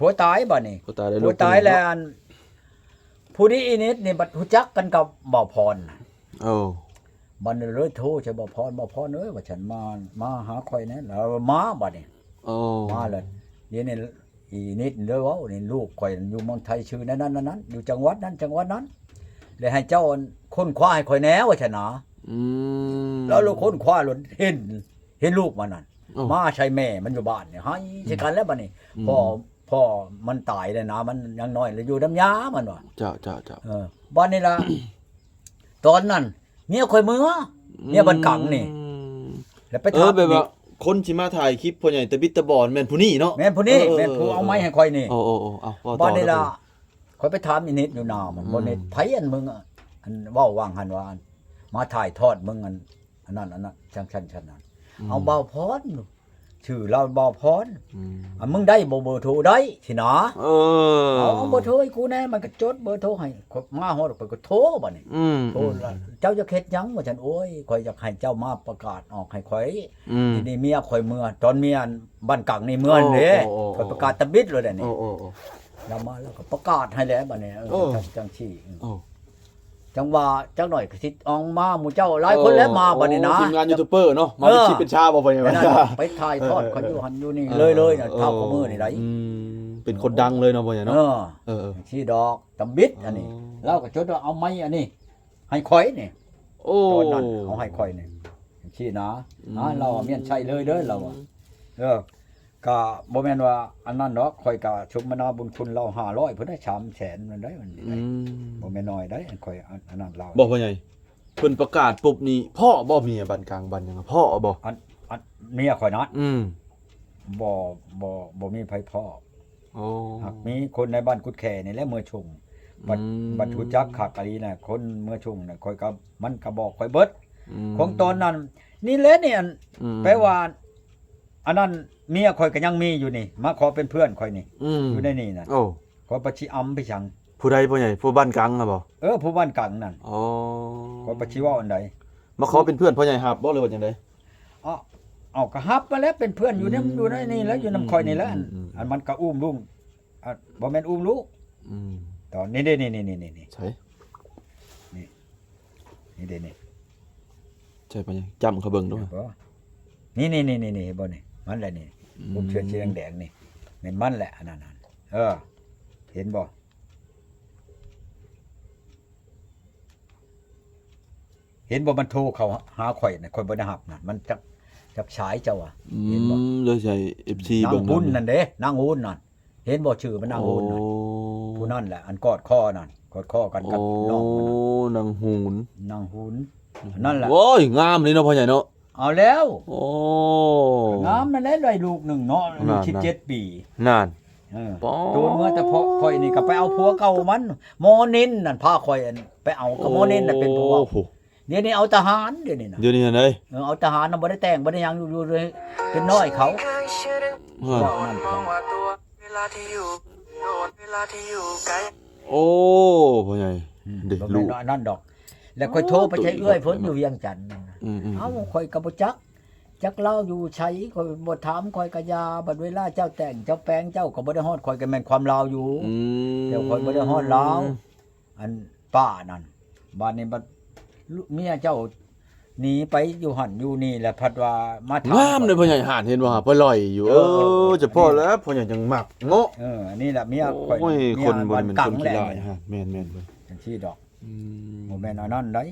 ผัวตายบัดนี้ ผัวตายได้ ผัวตายแล้วอันผู้นี้อีนิดนี่บัดฮู้จักกันกับบ่าวพรน่ะ โอ้ บัดนี้เลยโทรใส่บ่าวพรเอ้ยว่าฉันมาหาข่อยนะแล้วมาบัดนี้ โอ้ มาเลยเดี๋ยวนี้อีนิดเด้อเว้านี่ลูกข่อยอยู่เมืองไทยชื่อนั้นอยู่จังหวัดนั้นเลยให้เจ้าค้นคว้าให้ข่อยแหน่ว่าฉันนะ อืม แล้วลูกค้นคว้าหลนเห็นลูกมันนั่นมาใช่แม่มันอยู่บ้านเนี่ยให้ใช่กันแล้วบัดนี้พ่อมันตายแล้วนะมันยังน้อยเลยอยู่น้ำยามันว่ะ เจ้า บ้านนี่ล่ะ ตอนนั้นเมียข่อยมือเนี่ยบันกังนี่แล้วไปถาม แบบว่าคนที่มาถ่ายคลิปพ่อใหญ่ตะบิดตะบอนแม่นผู้นี้เนาะ แม่นผู้นี้แม่นผู้เอาไม้ให้ข่อยนี่ โอ้เอาว่าต่อ บ้านนี่ล่ะข่อยไปถามอีนิดอยู่นามันบ่นี่ไผอันมึงอะอันเว้าว่างหันว่าอันมาถ่ายทอดมึงอันนั้นจังชั้นนั้นเอาเบาพรชื่อเราเบาพรอันมึงได้บ่เบอร์โทรได้สินะ เอาเบอร์โทรให้กูแน่มันก็จดเบอร์โทรให้มาฮอดข่อยก็โทรบัดนี้โทรเจ้าจะเฮ็ดหยังว่าฉันโอ้ยข่อยอยากให้เจ้ามาประกาศออกให้ข่อยทีนี้เมียข่อยเมื่อตอนเมียบ้านกังนี่เมื่อเด้ข่อยประกาศตะบิดเลยเด้นี่แล้วมาแล้วก็ประกาศให้แล้วบัดนี้จังซี่จังว่าจังหน่อยก็สิอองมาหมู่เจ้าหลายคนแล้วมาบัดนี้นะ ทีมงานยูทูบเบอร์เนาะมาเป็นชิปเป็นชาบ่พ่อใหญ่ ไปถ่ายทอดข่อยอยู่หันอยู่นี่เลยน่ะเท่ากับมือนี่ได เป็นคนดังเลยเนาะพ่อใหญ่เนาะชี้ดอกตำบิดอันนี้เราก็จดว่าเอาไม้อันนี้ให้ข่อยนี่ตอนนั้นเอาให้ข่อยนี่ชี้นะเราเมียนใช้เลยเด้อเราก็บ่แม่นว่าอันนั้นเนาะข่อยก็ชุมมนาบุญคุณเรา500เพิ่นได้300,000มันได้มันได้บ่แม่นน้อยได้ข่อยอันนั้นเราบ่พ่อใหญ่เพิ่นประกาศปุ๊บนี่พ่อบ่เมียบ้านกลางบ้านหยังพ่อบ่อันเมียข่อยนะบ่มีไผพ่อหากมีคนในบ้านกุดแข่นี่แหละเมื่อชงบัดฮู้จักคักอะลีน่ะคนเมื่อชงน่ะข่อยก็มันก็บอกข่อยเบิดของตอนนั้นนี่แหละนี่แปลว่าอันนั้นเมียข่อยก็ยังมีอยู่นี่มาขอเป็นเพื่อนข่อยนี่อยู่ในนี่น่ะขอประชิอำไปจัง ผู้ใดพ่อใหญ่ผู้บ้านกลางอ่ะบ่ผู้บ้านกลางนั่นขอประชิว่าอันใดมาขอเป็นเพื่อนพ่อใหญ่ฮับบ่เลยว่าจังได๋เอาก็ฮับมาแล้วเป็นเพื่อนอยู่ในนี่แล้วอยู่นำข่อยนี่แล้วอันมันก็อุ้มลุงบ่แม่นอุ้มลูกตอนนี้เด้นี่ใช่นี่เด้นี่ใช่ป่ะยังจำเขาเบิ่งด้วยนี่บ่นี่มันแหละนี่ผมเชื่อสีแดงๆนี่แม่นมันแหละอันนั้นเห็นบ่เห็นบ่มันโทรเขาหาข่อยน่ะข่อยบ่ได้รับน่ะมันจักฉายเจ้าเห็นบ่เลยใช่ FC เบิ่งนั่นเด้นางหุ่นนั่นเห็นบ่ชื่อมันนางหุ่นน่ะผู้นั่นแหละอันกอดคอนั่นกอดคอกันกับน้องนางหุ่นนั่นแหละโอ้ยงามเลยเนาะพ่อใหญ่เนาะเอาแล้วงามนั่นแหละได้ลูก1เนาะ17ปีนั่นโดนเมื่อแต่พอข่อยนี่ก็ไปเอาผัวเก่ามันโมนินนั่นพาข่อยไปเอากับโมนินน่ะเป็นผัวเดี๋ยวนี้เอาทหารเดี๋ยวนี้นะเดี๋ยวนี้อันใดเอาทหารน่ะบ่ได้แต่งบ่ได้หยังอยู่เลยเป็นน้อยเขาโอ้พ่อใหญ่เด็กลูกนั่นดอกแล้วค่อยโทรไปใช้เอื้อยเพิ่นอยู่เวียงจันทน์เอาค่อยก็บ่จักเล่าอยู่ใช้ค่อยบ่ถามค่อยก็ยาบัดเวลาเจ้าแต่งเจ้าแปลงเจ้าก็บ่ได้ฮอดค่อยก็แม่นความลาวอยู่แต่ค่อยบ่ได้ฮอดลาวอันป้านั่นบ้านนี้บัดเมียเจ้าหนีไปอยู่หั่นอยู่นี่แหละพัดว่ามาถามงามเลยพ่อใหญ่หานเห็นว่าไปลอยอยู่จะพอแล้วพ่อใหญ่จังมักเงาะนี่แหละเมียข่อยคนบ่เป็นคนขี้ร้ายฮะแม่นๆเบิ่งจังซี่ดอกบ่แม่นอันนั้นได้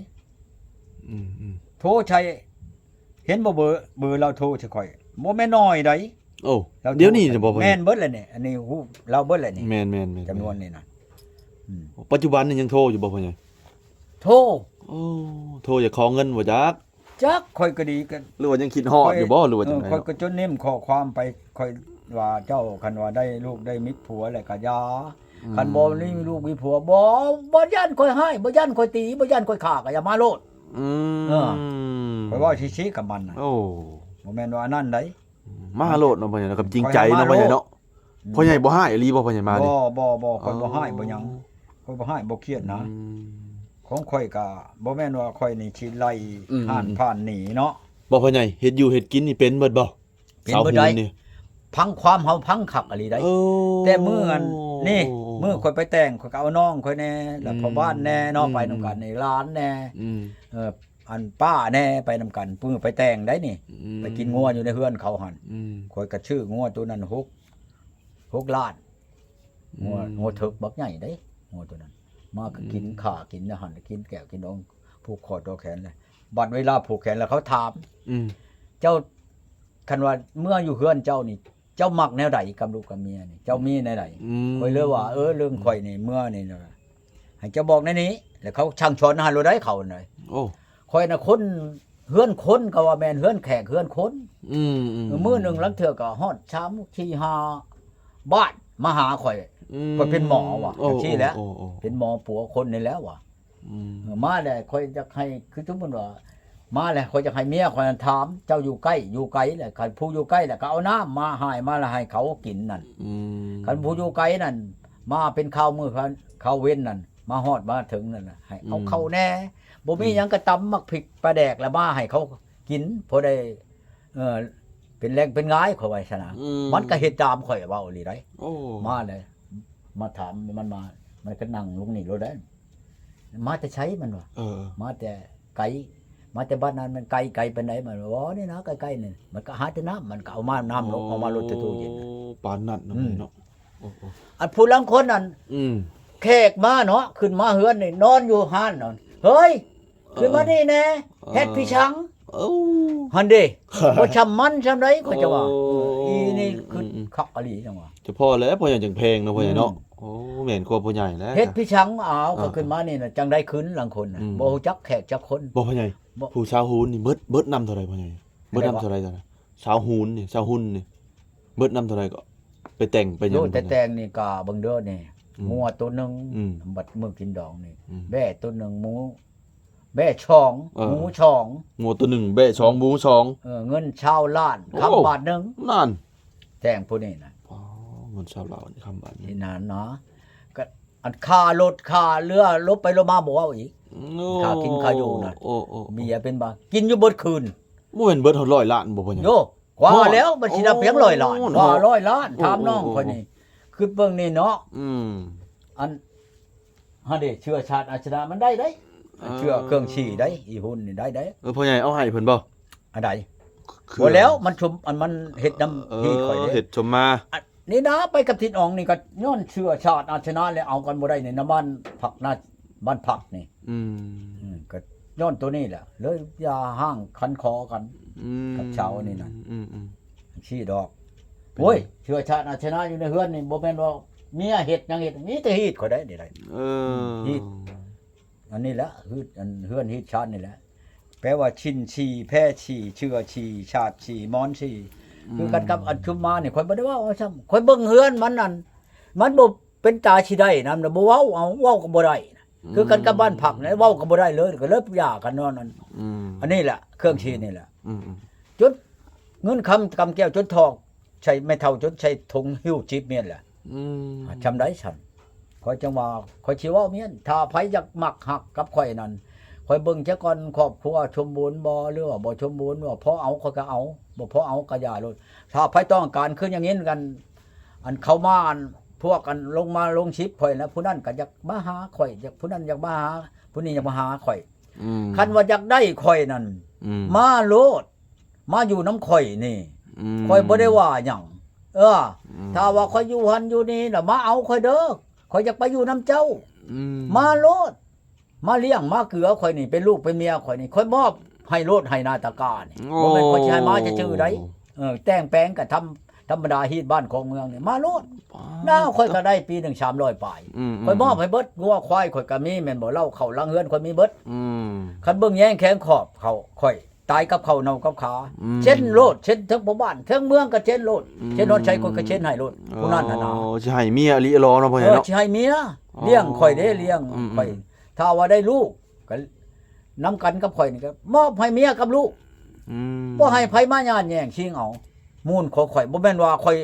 โทรใช้เห็นบ่เบอร์เราโทรใช่ข่อยบ่แม่นน้อยได้โอ้เดี๋ยวนี้จะบ่แม่นเบิดแล้วนี่อันนี้ฮู้เราเบิดแล้วนี่แม่นๆจำนวนนี่น่ะปัจจุบันนี่ยังโทรอยู่บ่พ่อใหญ่โทรโทรอยากขอเงินบ่จักข่อยก็ดีกันหรือว่ายังคิดฮอดอยู่บ่หรือว่าจังได๋ข่อยก็จนนิ่มข้อความไปข่อยว่าเจ้าคันว่าได้ลูกได้มิตรผัวแล้วก็ยาคันบ่มีลูกมีผัวบ่ย่านข่อยให้บ่ย่านข่อยตีบ่ย่านข่อยฆ่าก็อย่ามาโลดข่อยว่าชี้ๆกับมันน่ะบ่แม่นว่านั่นไดมาโลดเนาะพ่อใหญ่กับจริงใจเนาะพ่อใหญ่เนาะพ่อใหญ่บ่ให้อีหลีบ่พ่อใหญ่มานี่บ่ข่อยบ่ให้บ่หยังข่อยบ่ให้บ่เครียดนะของข่อยก็บ่แม่นว่าข่อยนี่สิไล่ผ่านหนีเนาะบ่พ่อใหญ่เฮ็ดอยู่เฮ็ดกินนี่เป็นเบิดบ่เป็นบ่ได้ พังความเฮาพังคักอะไรได้ โอ้ แต่มื้ออันนี่มื้อข่อยไปแต่งข่อยก็เอาน้องข่อยแน่แล้วพ่อบ้านแน่เนาะไปนํกันนี่หลานแน่ อืม อันป้าแน่ไปนํกันมื้อไปแต่งได้นี่ อืม ไปกินงัวอยู่ในเฮือนเขาหั่น อืม ข่อยก็ชื่องัวตัวนั้น6ล้านงัวถึกบักใหญ่เด้งัวตัวนั้น มาก็กินข้ากินอาหารกินแก้วกินนองผูกคอตัวแขนเลยบัดเวลาผูกแขนแล้วเขาถาม อืม เจ้าคันว่าเมื่ออยู่เฮือนเจ้านี่ เจ้ามักแนวใดกับลูกกับเมียนี่เจ้ามีแนวใดข่อยเลยว่าเรื่องข่อยนี่เมื่อนี่นะให้เจ้าบอกในนี้แล้วเขาช่างชอนหารู้ได้เขาหน่อย โอ้ ข่อยน่ะคนเฮือนคนก็ว่าแม่นเฮือนแขกเฮือนคน อืม มื้อหนึงลังเทื่อก็ฮอดชามที่5บ้านมาหาข่อย ข่อยเป็นหมอว่ะจังซี่แหละ เป็นหมอปัวคนนี่แล้วว่ะมาแล้วข่อยจะให้คือสมมุติว่ามาแล้วข่อยจะให้เมียข่อยถามเจ้าอยู่ใกล้อยู่ไกลแหละคันผู้อยู่ใกล้แล้วก็เอาน้ำมาให้มาแล้วให้เขากินนั่นคันผู้อยู่ไกลนั่นมาเป็นข้าวมื้อข้าวเว้นนั่นมาฮอดมาถึงนั่นน่ะให้เอาเข้าแน่บ่มีหยังก็ตำมักพริกปลาแดกแล้วมาให้เขากินพอได้เป็นแรงเป็นง่ายข่อยว่าซะนะมันก็เฮ็ดตามข่อยเว้าอีหลีได้มาเลยมาถามมันมามันก็นั่งลงนี่โลดได้มาแต่ใช้มันว่ะมาแต่ไกลมาแต่บ้านนั้นมันไกลไปไหนมันว่านี่นะใกล้ๆนี่มันก็หาแต่น้ำมันก็เอามาน้ำลงเอามาลดตู้เย็น ปานนั่นเนาะ อันผู้ลังคนนั้นแขกมาเนาะขึ้นมาเฮือนนี่นอนอยู่ห้านนอนเฮ้ยขึ้นมานี่แน่เฮ็ดพี่ชังหันเด้บ่ชำมันชำไดก็จะว่าอีนี่คือคักอลีจังว่า เฉพาะแล้วพ่อใหญ่จังเพลงเนาะพ่อใหญ่เนาะโอ้แม่นกว่าพ่อใหญ่แล้ว เฮ็ดพี่ชังเอาก็ขึ้นมานี่น่ะจังได้ขึ้นหลังคนน่ะบ่ฮู้จักแขกจักคน บ่พ่อใหญ่ผู้ชาวฮูนนี่เบิดนำเท่าไหร่พ่อใหญ่เบิดนำเท่าไหร่จ้ะชาวฮูนนี่ชาวหุ่นนี่เบิดนำเท่าไหร่ก็ไปแต่งไปหยัง แต่แต่งนี่กาเบิ่งเด้อนี่งัวตัวนึงบัดมื้อกินดองนี่แบ่ตัวนึงหมูแบ่ช่องหมูช่อง งัวตัวหนึ่งแบะ2หมู2เงินชาวล้านคำบาทนึง นั่น แต่งผู้นี้น่ะ อ๋อเงินชาวลาวนี่คำบาท นี่นั่นเนาะก็อันค่ารถค่าเรือลบไปลบมาบ่เอาอีกค่ากินค่าอยู่น่ะเมียเป็นบ่กินอยู่เบิดคืน บ่แม่นเบิดเท่า100ล้านบ่พ่อใหญ่ โยกว่าแล้วมันสิได้เพียง100ล้านว่า100ล้านถามน้องคนนี้คือเบิ่งนี่เนาะอันฮะเด้เชื้อชาติอาชนะมันได้เชื่อเครื่องชี้ได้อีหุ่นนี่ได้พ่อใหญ่เอาให้เพิ่นบ่ อันใดบ่แล้วมันชุมอันมันเฮ็ดน้ำที่ข่อยเด้ เฮ็ดชมมา นี่นะไปกับทิศอองนี่ก็ย้อนเชื่อชาติอาชนะแล้วเอากันบ่ได้ในน้ำบ้านผักนาบ้านผักนี่ก็ย้อนตัวนี้แหละเลยอย่าห้างคันคอกันกับชาวนี่น่ะชี้ดอกโอ้ยเชื่อชาติอาชนะอยู่ในเฮือนนี่บ่แม่นว่าเมียเฮ็ดหยังเฮ็ดมีแต่ฮีดข่อยได้นี่ได้ฮีดอันนี้แหละฮืดอันเฮือนฮีดชาตินี่แหละแปลว่าชินชีแพ้ชีเชื่อชีชาติชีมอนชีคือกันกับอัจชุมมานี่ข่อยบ่ได้ว่าซ้ำข่อยเบิ่งเฮือนมันนั่นมันบ่เป็นตาสิได้นำบ่เว้าเอาเว้าก็บ่ได้คือกันกับบ้านผักนี่เว้าก็บ่ได้เลยก็เลยหย่ากันนอนนั่นอันนี้แหละเครื่องชีนี่แหละจนเงินคำกำแก้วจนทองใช้ไม่เท่าจนใช้ถุงหิ้วจิบเมียนแหละจำได้ฉันข่อยจังว่าข่อยสิเว้าเมียนถ้าไผอยากมักหักกับข่อยนั่นข่อยเบิ่งซะก่อนครอบครัวสมบูรณ์บ่หรือว่าบ่สมบูรณ์ว่าพอเอาข่อยก็เอาบ่พอเอาก็อย่าโลดถ้าไผต้องการคืออย่างนี้กันอันเข้ามาอันพวกกันลงมาลงชิปข่อยแล้วผู้นั้นก็อยากมาหาข่อยอยากผู้นั้นอยากมาหาผู้นี้อยากมาหาข่อยคันว่าอยากได้ข่อยนั่นมาโลดมาอยู่น้ำข่อยนี่ข่อยบ่ได้ว่าหยังถ้าว่าข่อยอยู่หันอยู่นี่น่ะมาเอาข่อยเด้อข่อยอยากไปอยู่น้ำเจ้ามาโลดมาเลี้ยงมาเกลือข่อยนี่เป็นลูกเป็นเมียข่อยนี่ข่อยมอบให้โลดให้นาตากานี่บ่แม่นข่อยสิให้มาชื่อใดแต่งแปลงก็ทำธรรมดาฮีดบ้านของเมืองนี่มาโลดน้าข่อยก็ได้ปีนึง300ปลายข่อยมอบให้เบิดงัวควายข่อยก็มีแม่นบ่เล่าเข้าลังเฮือนข่อยมีเบิดคันเบิ่งแย่งแข้งขอบเขาข่อยตายกับเขาเนากับขาเช่นโลดเช่นทั้งบ้านทั้งเมืองก็เช่นโลดเช่นนอนชัยคนก็เช่นให้โลดผู้นั้นน่ะนะสิให้เมียอลิรอเนาะพ่อใหญ่เนาะสิให้เมียเลี้ยงข่อยเด้เลี้ยงข่อยถ้าว่าได้ลูกก็นำกันกับข่อยนี่ก็มอบให้เมียกับลูกบ่ให้ไผมาย่านแย่งชิงเอามูลของข่อยบ่แม่นว่าข่อย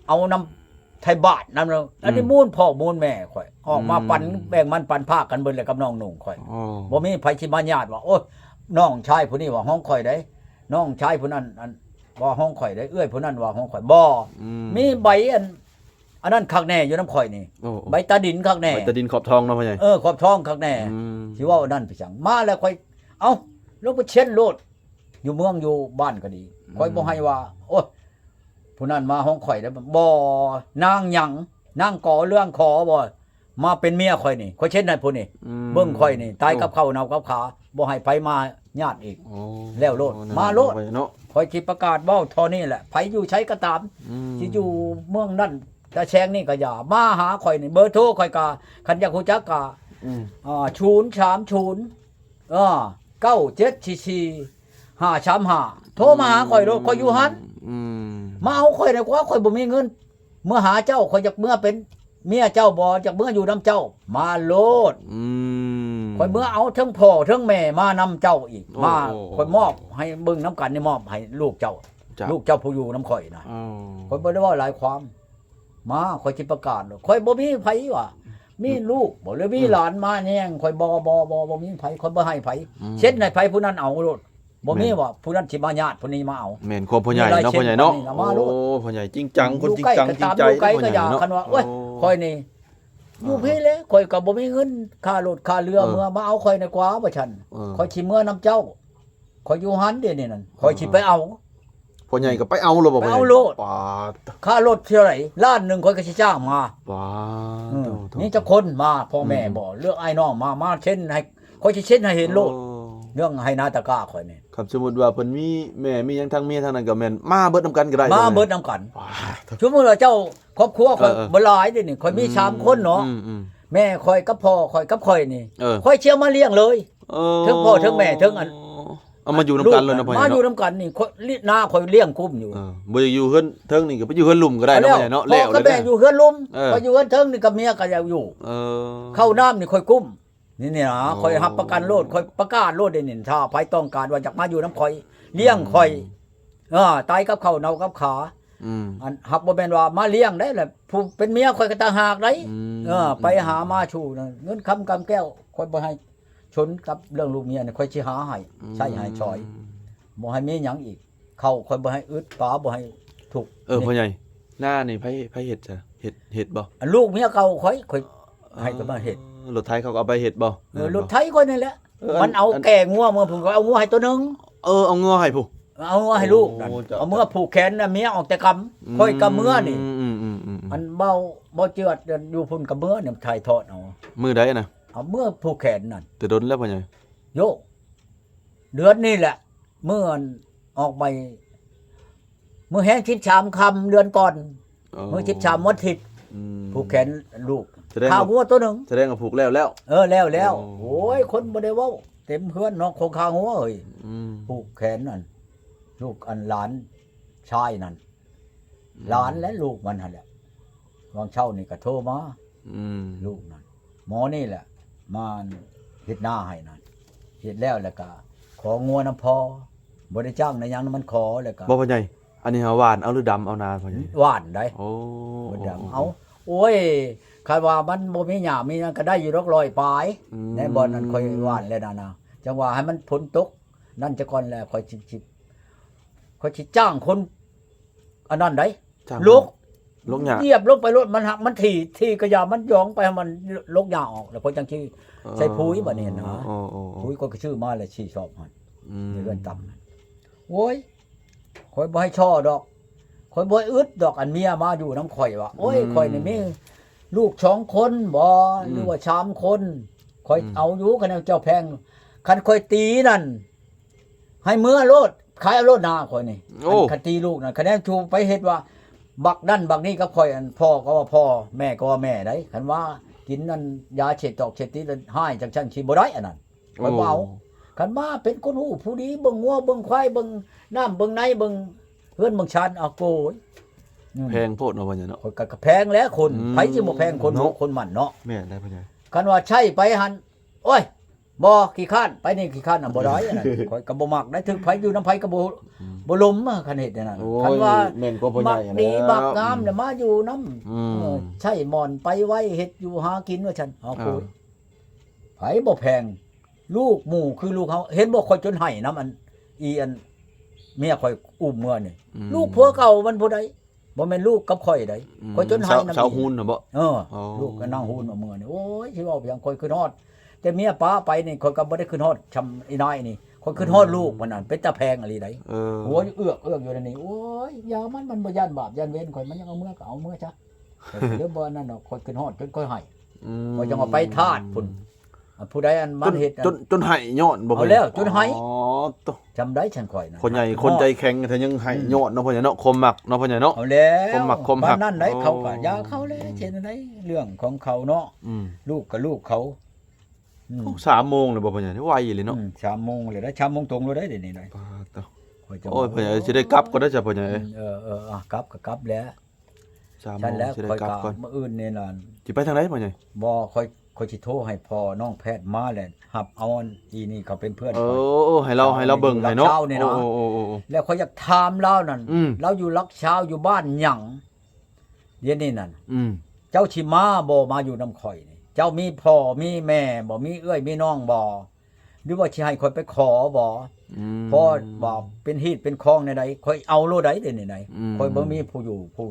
เอานำไทยบาทนำอันนี้มูลพ่อมูลแม่ข่อยออกมาปันแบ่งมันปันภาคกันเบิดเลยกับน้องนุ่งข่อยบ่มีไผสิมาญาติว่าโอ้น้องชายผู้นี้ว่าห้องข่อยได้น้องชายผู้นั้นอัน ว่าห้องข่อยได้เอื้อยผู้นั้นว่าห้องข่อยบ่ มีใบอันนั้นคักแน่อยู่น้ำข่อยนี่ โอ้ ใบตาดินคักแน่ ใบตะดินขอบทองเนาะพ่อใหญ่ ขอบท้องคักแน่ สิว่าอันนั้นไปจังมาแล้วข่อยเอ้าลงไปเช็ดโลดอยู่เมืองอยู่บ้านก็ดีข่อยบ่ให้ว่าโอ้ยผู้นั้นมาห้องข่อยได้บ่นางหยังนางก่อเรื่องขอบ่มาเป็นเมียข่อยนี่ข่อยเช็ดให้ผู้นี่เบิ่งข่อยนี่ตายกับเขาเนากับขาบ่ให้ไผมาญาติอีก โอ้ แล้วโลดมาโลด เนาะ ข่อยสิประกาศเว้าเท่านี้แหละไผอยู่ใช้ก็ตามสิอยู่เมืองนั่นตาแชงนี่ก็อย่ามาหาข่อยนี่เบอร์โทรข่อยก็คันอยากรู้จักก็0309744 535โทรมาหาข่อยโลดข่อยอยู่หันมาเอาข่อยได้กว่าข่อยบ่มีเงินเมื่อหาเจ้าข่อยอยากเมื่อเป็นเมียเจ้าบ่อยากเมื่ออยู่นํเจ้ามาโลดข่อยเมื่อเอาทั้งพ่อทั้งแม่มานำเจ้าอีกมาข่อยมอบให้เบิ่งนํกันนี่มอบให้ลูกเจ้าลูกเจ้าผู้อยู่นํข่อยนะข่อยบ่ได้เว้าหลายความมาข่อยสิประกาศข่อยบ่มีไผว่ามีลูกบ่หรือมีหลานมาแย่งข่อยบ่มีไผข่อยบ่ให้ไผเช็ดให้ไผผู้นั้นเอาโลดบ่มีว่าผู้นั้นสิมาญาติผู้นี้มาเอา แม่นความพ่อใหญ่เนาะพ่อใหญ่เนาะโอ้พ่อใหญ่จริงจังคนจริงจังจริงใจ ลูกไก่ก็อย่าคันว่าโอ้ยข่อยนี่อยู่พี่เลยข่อยก็บ่มีเงินค่ารถค่าเรือเมื่อมาเอาข่อยในกว่าบ่ฉันข่อยสิเมื่อนํเจ้าข่อยอยู่หันเดี๋ยวนี้นั่นข่อยสิไปเอา พ่อใหญ่ก็ไปเอาเลยบ่พ่อใหญ่ ไปเอาโลด ปาด ค่ารถเท่าไหร่ล้านหนึงข่อยก็สิจ้างมา ปาด นี่จะคนมาพ่อแม่บ่เลือกไอ้น้องมาเช่นให้ข่อยสิเช่นให้เห็นโลดเรื่องให้นาตะกร้าข่อยนี่ ครับสมมุติว่าเพิ่นมีแม่มีหยังทั้งเมียทั้งนั้นก็แม่นมาเบิดนํกันก็ได้ มาเบิดนํกัน ปาด สมมุติว่าเจ้าครอบครัวข่อยบ่หลายเด้นี่ข่อยมี3คนเนาะแม่ข่อยกับพ่อข่อยกับข่อยนี่ข่อยเชี่ยวมาเลี้ยงเลยทั้งพ่อทั้งแม่ทั้งอัน เอามาอยู่นํกันเลยนะพ่อใหญ่ มาอยู่นํกันนี่หน้าข่อยเลี้ยงกุ้มอยู่ บ่อยู่เฮือนเทิงนี่ก็ไปอยู่เฮือนลุ่มก็ได้นะพ่อใหญ่เนาะ พ่อกับแม่อยู่เฮือนลุม เออ ข่อยอยู่เฮือนเทิงนี่กับเมียก็ยังอยู่เข้าน้ำนี่ข่อยกุ้มนี่นะข่อยรับประกันโลดข่อยประกาศโลดได้นี่ถ้าไผต้องการว่าอยากมาอยู่น้ำข่อยเลี้ยงข่อยตายกับข้าวเนากับขาอันหักบ่แม่นว่ามาเลี้ยงได้แหละผู้เป็นเมียข่อยก็ต่างหากได้ไปหามาชูนั่นเงินคำกำแก้วข่อยบ่ให้ชนกับเรื่องลูกเมียนี่ข่อยสิหาให้ใช้ให้ช่อยบ่ให้มีหยังอีกเข้าข่อยบ่ให้อึดปลาบ่ให้ทุกข์ พ่อใหญ่หน้านี่ไผเฮ็ดจ้ะเฮ็ดบ่ อันลูกเมียเก่าข่อยให้ก็มาเฮ็ด รถไถเขาก็เอาไปเฮ็ดบ่ รถไถข่อยนี่แหละมันเอาแก่งัวเมื่อผมก็เอางัวให้ตัวนึง เอางัวให้ผู้ เอางัวให้ลูกนั่นเอาเมื่อผูกแขนน่ะเมียออกแต่กำข่อยกำเมื่อนี่อันเบาเจือดอยู่พุ่นกำเมื่อเนี่ยถ่ายทอดเอา มื้อใดน่ะ เอาเมื่อผูกแขนนั่น แต่ดนแล้วพ่อใหญ่ โยเดือนนี่แหละเมื่อออกไปเมื่อแห้ง13ค่ำเดือนก่อนเมื่อ13วันอาทิตย์ผูกแขนลูกข้าวงัวตัวนึง แสดงว่าผูกแล้ว แล้วโอ้ยคนบ่ได้เว้าเต็มเฮือนเนาะโคงคางหัวเอ้ยผูกแขนนั่นลูกอันหลานชายนั่นหลานและลูกมันหั่นแหละวางเช้านี่ก็โทรมาลูกนั่นหมอนี่แหละมาเฮ็ดหน้าให้นั่นเฮ็ดแล้วก็ของงัวน้ำพอบ่ได้จ้างในหยังมันขอแล้วก็ บ่พ่อใหญ่อันนี้หาหวานเอาหรือดำเอานาพ่อใหญ่ หวานได้ โอ้ บ่ดำเอาโอ้ยคาดว่ามันบ่มีหญ้ามีหยังก็ได้อยู่ดอกร้อยปลายในบ่อนนั้นค่อยหวานแล้วนะจังว่าให้มันฝนตกนั่นจะก่อนแล้วค่อยสิจ้างคนอันนั้นได้ลูกหญ้าเหยียบลงไปรถมันหักมันที่ก็อย่ามันยองไปให้มันลกหญ้าออกแล้วค่อยจังสิใส่ปุ๋ยบัดนี้นะปุ๋ยก็ชื่อมาแล้วชี้ชอบมันเรื่องต่ำโอ้ยข่อยบ่ให้ช่อดอกข่อยบ่อึดดอกอันเมียมาอยู่น้ำข่อยว่าโอ้ยข่อยนี่มีลูก2คนบ่หรือว่า3คนข่อยเอาอยู่กันเจ้าแพงคันข่อยตีนั่นให้เมื่อโลดขายเอาโลดนาข่อยนี่คันตีลูกนั่นคะแนนชูไปเฮ็ดว่าบักนั่นบักนี่กับข่อยอันพ่อก็ว่าพ่อแม่ก็ว่าแม่ได้คันว่ากินนั่นยาเฉดตอกเฉดตีแล้วให้จังซั่นสิบ่ได้อันนั้นข่อยบ่เอาคันมาเป็นคนฮู้ผู้ดีเบิ่งงัวเบิ่งควายเบิ่งน้ำเบิ่งในเบิ่งเฮือนเบิ่งชานเอาโกย แพงโพดเนาะพ่อใหญ่เนาะ ก็แพงแล้วคนไผสิบ่แพงคนคนมันเนาะ แม่ได้พ่อใหญ่ คันว่าใช่ไปหั่นโอ้ยบ่ขี้ข้านไปนี่ขี้ข้านน่ะบ่ได้อันนั้นข่อยก็บ่มักได้ถึงไผอยู่นำไผก็บ่ล้มคันเฮ็ดนั่นคันว่า แม่นกว่าพ่อใหญ่ ดีบักงามแล้วมาอยู่นำใช่หมอนไปไว้เฮ็ดอยู่หากินว่าซั่นเอาโกยไผบ่แพงลูกหมู่คือลูกเฮาเห็นบ่ค่อยจนให้นำอันอีอัน เมียข่อยอุ้มเมื่อนี่ อืม ลูกผัวเก่ามันผู้ใดบ่แม่นลูกกับข่อยใดข่อยจนหายน้ำ ชาวฮูนน่ะบ่ เออ อ๋อ ลูกก็นั่งหูนเอามือนี่โอ้ยสิเว้าอย่างข่อยขึ้นฮอด แต่เมียป้าไปนี่ข่อยก็บ่ได้ขึ้นฮอดชำอีน้อยนี่ข่อยขึ้นฮอดลูกมันนั่นเป็นตาแพงอะไรใด เออ หัวเอื้อกอยู่นั่นนี่โอ้ยอย่ามันบ่ย่านบาปย่านเวรข่อยมันยังเอาเมื่อก็เอาเมื่อซะเดี๋ยวบ่นั่นดอกข่อยขึ้นฮอดจนข่อยให้ อืม ข่อยจังเอาไปทาสพุ่นผู้ใดอันมันเฮ็ด จนให้ย้อนบ่ เอาแล้วจนให้ อ๋อตว จำได้ฉันข่อยนะ คนใหญ่คนใจแข็งแต่ยังให้ย้อนเนาะพ่อใหญ่เนาะคมมักเนาะพ่อใหญ่เนาะ เอาแล้ว ความหมักความหัก บ้านนั่นได้ โอ้ เขาก็ยาเขาแล้วเช่นไดเรื่องของเขาเนาะ อืม ลูกกับลูกเขาอืม 3 โมงเลยบ่พ่อใหญ่นี่ไวเลยเนาะ 3 โมงเลยได้3 โมงตรงเลยได้เดี๋ยวนี้เลย ปาดเนาะ ข่อยจะ โอ้ยพ่อใหญ่สิได้กลับก็ได้จ้ะพ่อใหญ่ อ่ะกลับก็กลับแล้ว 3 โม ฉัน ง แล้ว สิได้ ข่อย กลับ ก็ ก่อน มื้ออื่นนี่ล่ะ สิไปทางไหนพ่อใหญ่ บ่ข่อยสิโทรให้พ่อน้องแพทย์มาแหละรับเอาอันอีนี่เขาเป็นเพื่อน เอ ข่อย อให้เราเบิ่งให้เนาะ เช้านี่เนาะ โอ้ แล้วข่อยอยากถามเล่านั่น อืม เราอยู่ลักเช้าอยู่บ้านหยังเดี๋ยวนี้นั่น อืม เจ้าชิมาบ่มาอยู่นำข่อยนี่เจ้ามีพ่อมีแม่บ่มีเอื้อยมีน้องบ่หรือว่าสิให้ข่อยไปขอบ่ ม พ่อบ่เป็นฮีดเป็นคองในใดข่อยเอาโลใดเด้นี่ไหน อืม ข่อยบ่มีผู้อยู่ผู้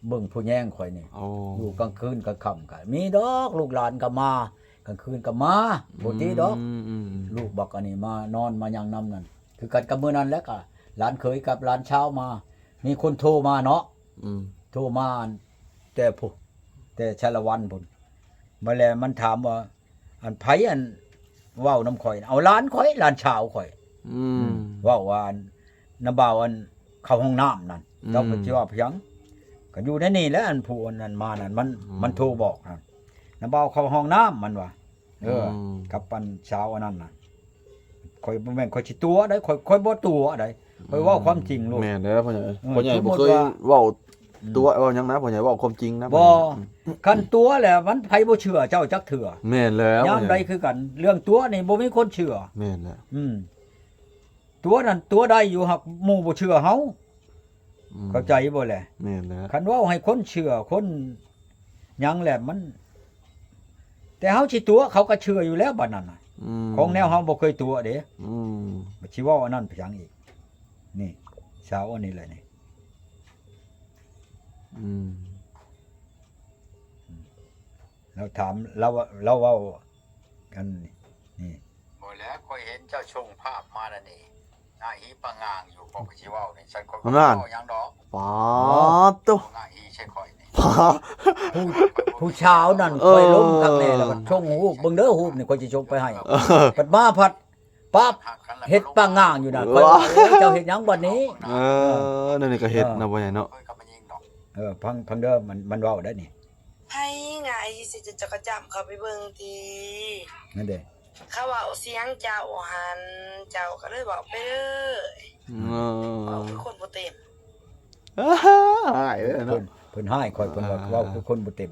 เบิ่งผู้แย่งข่อยนี่ โอ้ อยู่กลางคืนกลางค่ำก็มีดอกลูกหลานก็มากลางคืนก็มาบ่ติดอก ม ลูกบักอันนี้มานอนมายังนํนั่นคือกันกับมื้อนั้นแหล้วก็หลานเขยกับหลานเช้ามา มีคนโทรมาเนาะ อืม โทรมาแต่ผู้แต่ชาละวันพุ่นมาแล้วมันถามว่า อันไผอันเว้าน้ำข่อยน่ะเอาหลานข่อยหลานชาวข่อย อืม เว้าว่าอันน้ำบ่าวอันเข้าห้องน้ำนั่น อืม เจ้าเพิ่นสิว่าเพียงก็อยู่ในนี่แหล้วอันผู้อันนั้นมานั่นมันโทรบอกนั่นน้ำบ่าวเข้าห้องน้ำมันว่ากับปันเช้าอันนั้นน่ะข่อยบ่แม่นข่อยสิตัวได้ข่อยบ่ตัวได้ข่อยเว้าความจริงลูก แม่นแล้วพ่อใหญ่ เออ พ่อใหญ่ สมมุ บ่ ติ เคย ว่า เว้าตัวเว้าหยังนะพ่อใหญ่เว้าความจริงนะ บ่คันตัวแหละมันไผบ่เชื่อเจ้าจักเถื่อ แม่นแล้ว ยามใดคือกัน เรื่องตัวนี่บ่มีคนเชื่อ แม่นแล้ว ตัวนั้นตัวใดอยู่หักหมู่บ่เชื่อเฮา อืม เข้าใจบ่แหละ แม่นแล้ว คันเว้าให้คนเชื่อคนหยังแหละมัน แต่เฮาสิตัวเขาก็เชื่ออยู่แล้วบัดนั้นน่ะ ม ของแนวเฮาบ่เคยตัวเด้ อืม บ่สิเว้าอันนั้นไปหยังอีกนี่สาวอันนี้แหละนี่ อืม เราถามเราเว้ากันนี่บ่แล้วค่อยเห็นเจ้าชงภาพมาแล้วนี่หน้าหีปะงางอยู่บอกสิเว้านี่ฉันก็บ่เว้าหยังดอก ปาดโต หน้าหีใช่ค่อยนี่ ปาด ผู้ชาวนั่น เออ ค่อยล้มข้างแน่แล้วมันชงหูปเบิ่งเด้อหูปนี่ค่อยสิชงไปให้ปัดมาพัดปั๊บเฮ็ดปะงางอยู่น่ะค่อยว่าโอ้ยเจ้าเฮ็ดหยังบัดนี้ เออนั่นนี่ก็เฮ็ดนะพ่อใหญ่เนาะ พังเด้อมันเว้าได้นี่ ไผไงสิจะจักรจำเขาไปเบิ่งที นั่นเด้ เขาว่าเอาเสียงเจ้าหันเจ้าก็เลยบอกไปเลย เอ เอา อ คือคนบ่เต็ม หายเลยเนาะ เพิ่นให้ค่อยเพิ่นว่าเว้าคือคนบ่เต็ม